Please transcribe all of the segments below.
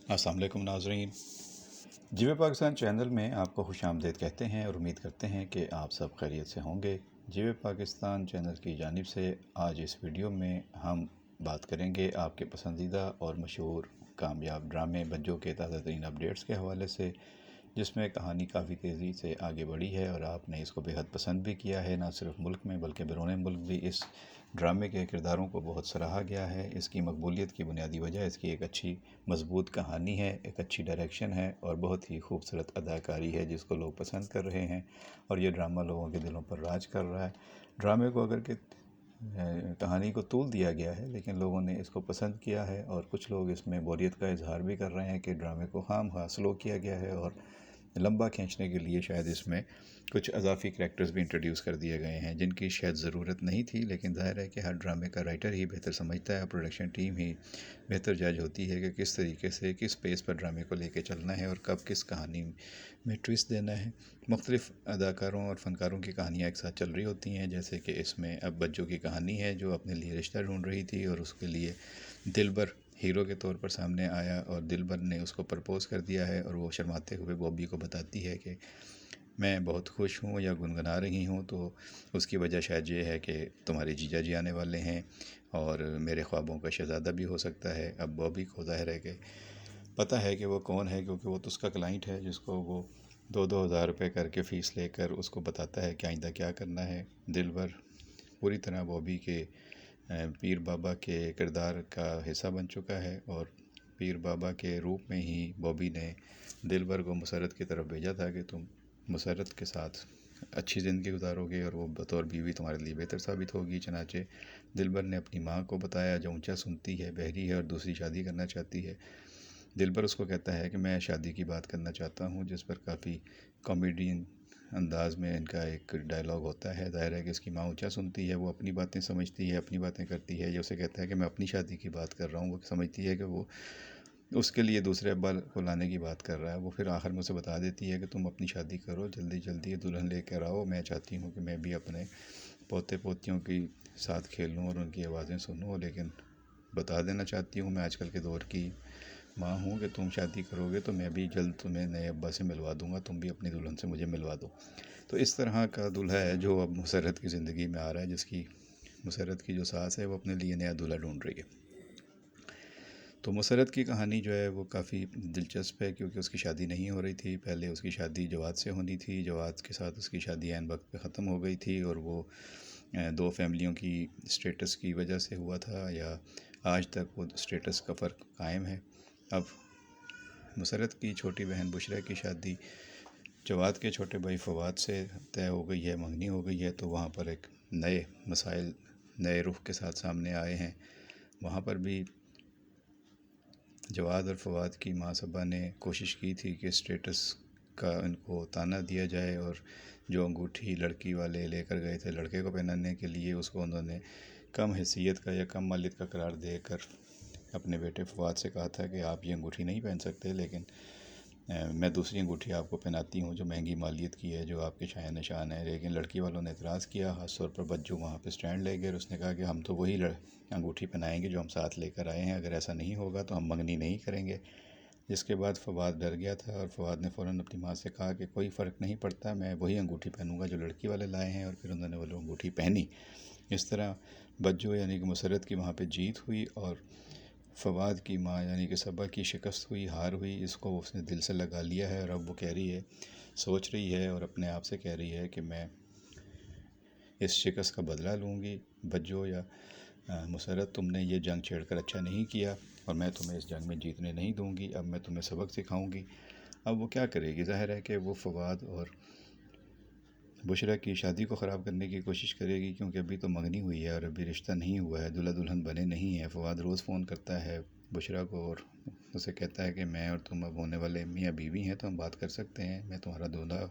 السلام علیکم ناظرین، جیو پاکستان چینل میں آپ کو خوش آمدید کہتے ہیں اور امید کرتے ہیں کہ آپ سب خیریت سے ہوں گے۔ جیو پاکستان چینل کی جانب سے آج اس ویڈیو میں ہم بات کریں گے آپ کے پسندیدہ اور مشہور کامیاب ڈرامے بجو کے تازہ ترین اپڈیٹس کے حوالے سے، جس میں کہانی کافی تیزی سے آگے بڑھی ہے اور آپ نے اس کو بے حد پسند بھی کیا ہے۔ نہ صرف ملک میں بلکہ بیرون ملک بھی اس ڈرامے کے کرداروں کو بہت سراہا گیا ہے۔ اس کی مقبولیت کی بنیادی وجہ اس کی ایک اچھی مضبوط کہانی ہے، ایک اچھی ڈائریکشن ہے اور بہت ہی خوبصورت اداکاری ہے جس کو لوگ پسند کر رہے ہیں، اور یہ ڈرامہ لوگوں کے دلوں پر راج کر رہا ہے۔ ڈرامے کو اگر کہ کہانی کو طول دیا گیا ہے، لیکن لوگوں نے اس کو پسند کیا ہے، اور کچھ لوگ اس میں بوریت کا اظہار بھی کر رہے ہیں کہ ڈرامے کو خام خواہ سلو کیا گیا ہے، اور لمبا کھینچنے کے لیے شاید اس میں کچھ اضافی کریکٹرز بھی انٹروڈیوس کر دیے گئے ہیں جن کی شاید ضرورت نہیں تھی، لیکن ظاہر ہے کہ ہر ڈرامے کا رائٹر ہی بہتر سمجھتا ہے، پروڈکشن ٹیم ہی بہتر جج ہوتی ہے کہ کس طریقے سے کس پیس پر ڈرامے کو لے کے چلنا ہے اور کب کس کہانی میں ٹویسٹ دینا ہے۔ مختلف اداکاروں اور فنکاروں کی کہانیاں ایک ساتھ چل رہی ہوتی ہیں، جیسے کہ اس میں اب بجو کی کہانی ہے جو اپنے لیے رشتہ ڈھونڈ رہی تھی، اور اس کے لیے دلبر ہیرو کے طور پر سامنے آیا، اور دلبر نے اس کو پرپوز کر دیا ہے، اور وہ شرماتے ہوئے بوبی کو بتاتی ہے کہ میں بہت خوش ہوں یا گنگنا رہی ہوں، تو اس کی وجہ شاید یہ ہے کہ تمہارے جیجا جی آنے والے ہیں اور میرے خوابوں کا شہزادہ بھی ہو سکتا ہے۔ اب بوبی کو ظاہر ہے کہ پتہ ہے کہ وہ کون ہے، کیونکہ وہ تو اس کا کلائنٹ ہے جس کو وہ 2,000 روپے کر کے فیس لے کر اس کو بتاتا ہے کہ آئندہ کیا کرنا ہے۔ دلبر پوری طرح بوبی کے پیر بابا کے کردار کا حصہ بن چکا ہے، اور پیر بابا کے روپ میں ہی بوبی نے دلبر کو مسرت کی طرف بھیجا تھا کہ تم مسرت کے ساتھ اچھی زندگی گزارو گے اور وہ بطور بیوی تمہارے لیے بہتر ثابت ہوگی۔ چنانچہ دلبر نے اپنی ماں کو بتایا جو اونچا سنتی ہے، بہری ہے اور دوسری شادی کرنا چاہتی ہے۔ دلبر اس کو کہتا ہے کہ میں شادی کی بات کرنا چاہتا ہوں، جس پر کافی کامیڈین انداز میں ان کا ایک ڈائلاگ ہوتا ہے۔ ظاہر ہے کہ اس کی ماں اونچا سنتی ہے، وہ اپنی باتیں سمجھتی ہے، اپنی باتیں کرتی ہے۔ یہ اسے کہتا ہے کہ میں اپنی شادی کی بات کر رہا ہوں، وہ سمجھتی ہے کہ وہ اس کے لیے دوسرے ابا کو لانے کی بات کر رہا ہے۔ وہ پھر آخر میں اسے بتا دیتی ہے کہ تم اپنی شادی کرو، جلدی جلدی دلہن لے کر آؤ، میں چاہتی ہوں کہ میں بھی اپنے پوتے پوتیوں کی ساتھ کھیلوں اور ان کی آوازیں سنوں، لیکن بتا دینا چاہتی ہوں میں آج کل کے دور کی ماں ہوں کہ تم شادی کرو گے تو میں بھی جلد تمہیں نئے ابا سے ملوا دوں گا، تم بھی اپنی دلہن سے مجھے ملوا دو۔ تو اس طرح کا دولہا ہے جو اب مسرت کی زندگی میں آ رہا ہے، جس کی مسرت کی جو ساس ہے وہ اپنے لیے نیا دولہا ڈھونڈ رہی ہے۔ تو مسرت کی کہانی جو ہے وہ کافی دلچسپ ہے، کیونکہ اس کی شادی نہیں ہو رہی تھی۔ پہلے اس کی شادی جواد سے ہونی تھی، جواد کے ساتھ اس کی شادی عین وقت پہ ختم ہو گئی تھی، اور وہ دو فیملیوں کی اسٹیٹس کی وجہ سے ہوا تھا، یا آج تک وہ اسٹیٹس کا فرق قائم ہے۔ اب مسرت کی چھوٹی بہن بشریٰ کی شادی جواد کے چھوٹے بھائی فواد سے طے ہو گئی ہے، منگنی ہو گئی ہے، تو وہاں پر ایک نئے مسائل نئے رخ کے ساتھ سامنے آئے ہیں۔ وہاں پر بھی جواد اور فواد کی ماں صبا نے کوشش کی تھی کہ اسٹیٹس کا ان کو تانا دیا جائے، اور جو انگوٹھی لڑکی والے لے کر گئے تھے لڑکے کو پہنانے کے لیے، اس کو انہوں نے کم حیثیت کا یا کم مالیت کا قرار دے کر اپنے بیٹے فواد سے کہا تھا کہ آپ یہ انگوٹھی نہیں پہن سکتے، لیکن میں دوسری انگوٹھی آپ کو پہناتی ہوں جو مہنگی مالیت کی ہے، جو آپ کے شایان نشان ہے۔ لیکن لڑکی والوں نے اعتراض کیا، خاص طور پر بجو وہاں پہ سٹینڈ لے گئے، اور اس نے کہا کہ ہم تو وہی انگوٹھی پہنائیں گے جو ہم ساتھ لے کر آئے ہیں، اگر ایسا نہیں ہوگا تو ہم منگنی نہیں کریں گے۔ جس کے بعد فواد ڈر گیا تھا، اور فواد نے فوراً اپنی ماں سے کہا کہ کوئی فرق نہیں پڑتا، میں وہی انگوٹھی پہنوں گا جو لڑکی والے لائے ہیں، اور پھر انہوں نے وہ انگوٹھی پہنی۔ اس طرح بجو یعنی کہ مسرت کی وہاں پہ جیت ہوئی، اور فواد کی ماں یعنی کہ صبا کی شکست ہوئی، ہار ہوئی۔ اس کو اس نے دل سے لگا لیا ہے، اور اب وہ کہہ رہی ہے، سوچ رہی ہے اور اپنے آپ سے کہہ رہی ہے کہ میں اس شکست کا بدلہ لوں گی۔ بجو یا مسرت، تم نے یہ جنگ چھیڑ کر اچھا نہیں کیا، اور میں تمہیں اس جنگ میں جیتنے نہیں دوں گی، اب میں تمہیں سبق سکھاؤں گی۔ اب وہ کیا کرے گی؟ ظاہر ہے کہ وہ فواد اور بشریٰ کی شادی کو خراب کرنے کی کوشش کرے گی، کیونکہ ابھی تو منگنی ہوئی ہے اور ابھی رشتہ نہیں ہوا ہے، دلہا دلہن بنے نہیں ہیں۔ فواد روز فون کرتا ہے بشریٰ کو اور اسے کہتا ہے کہ میں اور تم اب ہونے والے میاں بیوی ہیں، تو ہم بات کر سکتے ہیں، میں تمہارا دولہا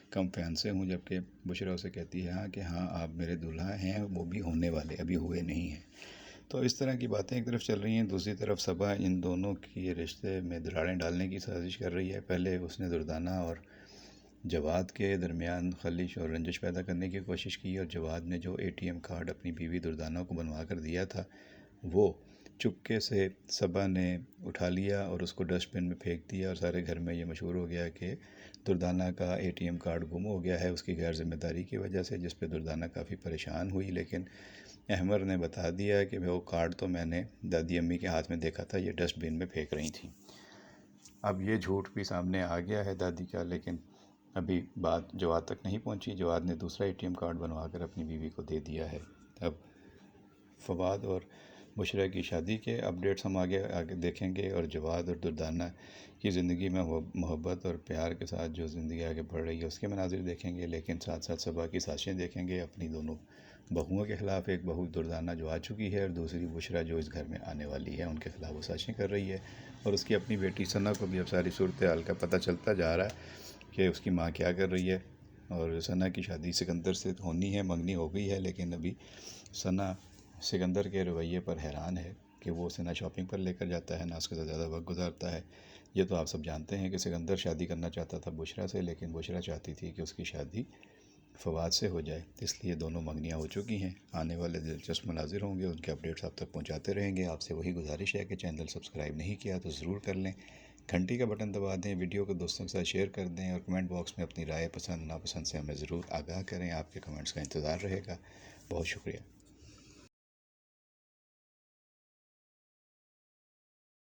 کم فیانسے ہوں، جبکہ بشریٰ اسے کہتی ہے کہ ہاں آپ میرے دولہا ہیں، وہ بھی ہونے والے، ابھی ہوئے نہیں ہیں۔ تو اس طرح کی باتیں ایک طرف چل رہی ہیں، دوسری طرف صبا ان دونوں کی رشتے میں دراڑیں ڈالنے کی سازش کر رہی ہے۔ پہلے اس نے دردانہ اور جواد کے درمیان خلش اور رنجش پیدا کرنے کی کوشش کی، اور جواد نے جو ATM کارڈ اپنی بیوی دردانہ کو بنوا کر دیا تھا وہ چپکے سے صبا نے اٹھا لیا اور اس کو ڈسٹ بن میں پھینک دیا، اور سارے گھر میں یہ مشہور ہو گیا کہ دردانہ کا ATM کارڈ گم ہو گیا ہے اس کی غیر ذمہ داری کی وجہ سے، جس پہ دردانہ کافی پریشان ہوئی۔ لیکن احمر نے بتا دیا کہ وہ کارڈ تو میں نے دادی امی کے ہاتھ میں دیکھا تھا، یہ ڈسٹ بن میں پھینک رہی تھیں۔ اب یہ جھوٹ بھی سامنے آ گیا ہے دادی کا، لیکن ابھی بات جواد تک نہیں پہنچی۔ جواد نے دوسرا ATM کارڈ بنوا کر اپنی بیوی کو دے دیا ہے۔ اب فواد اور بشریٰ کی شادی کے اپڈیٹس ہم آگے دیکھیں گے، اور جواد اور دردانہ کی زندگی میں محبت اور پیار کے ساتھ جو زندگی آگے بڑھ رہی ہے اس کے مناظر دیکھیں گے، لیکن ساتھ ساتھ صبا کی سازشیں دیکھیں گے اپنی دونوں بہوؤں کے خلاف۔ ایک بہو دردانہ جو آ چکی ہے اور دوسری بشریٰ جو اس گھر میں آنے والی ہے، ان کے خلاف وہ سازشیں کر رہی ہے، اور اس کی اپنی بیٹی ثنا کو بھی اب ساری صورتحال کا پتہ چلتا جا رہا ہے کہ اس کی ماں کیا کر رہی ہے۔ اور ثنا کی شادی سکندر سے ہونی ہے، منگنی ہو گئی ہے، لیکن ابھی ثنا سکندر کے رویے پر حیران ہے کہ وہ اسے نہ شاپنگ پر لے کر جاتا ہے، نہ اس کے ساتھ زیادہ وقت گزارتا ہے۔ یہ تو آپ سب جانتے ہیں کہ سکندر شادی کرنا چاہتا تھا بشریٰ سے، لیکن بشریٰ چاہتی تھی کہ اس کی شادی فواد سے ہو جائے، اس لیے دونوں منگنیاں ہو چکی ہیں۔ آنے والے دلچسپ مناظر ہوں گے، ان کے اپڈیٹس آپ تک پہنچاتے رہیں گے۔ آپ سے وہی گزارش ہے کہ چینل سبسکرائب نہیں کیا تو ضرور کر لیں، گھنٹی کا بٹن دبا دیں، ویڈیو کو دوستوں کے ساتھ شیئر کر دیں، اور کمنٹ باکس میں اپنی رائے پسند ناپسند سے ہمیں ضرور آگاہ کریں۔ آپ کے کمنٹس کا انتظار رہے گا۔ بہت شکریہ۔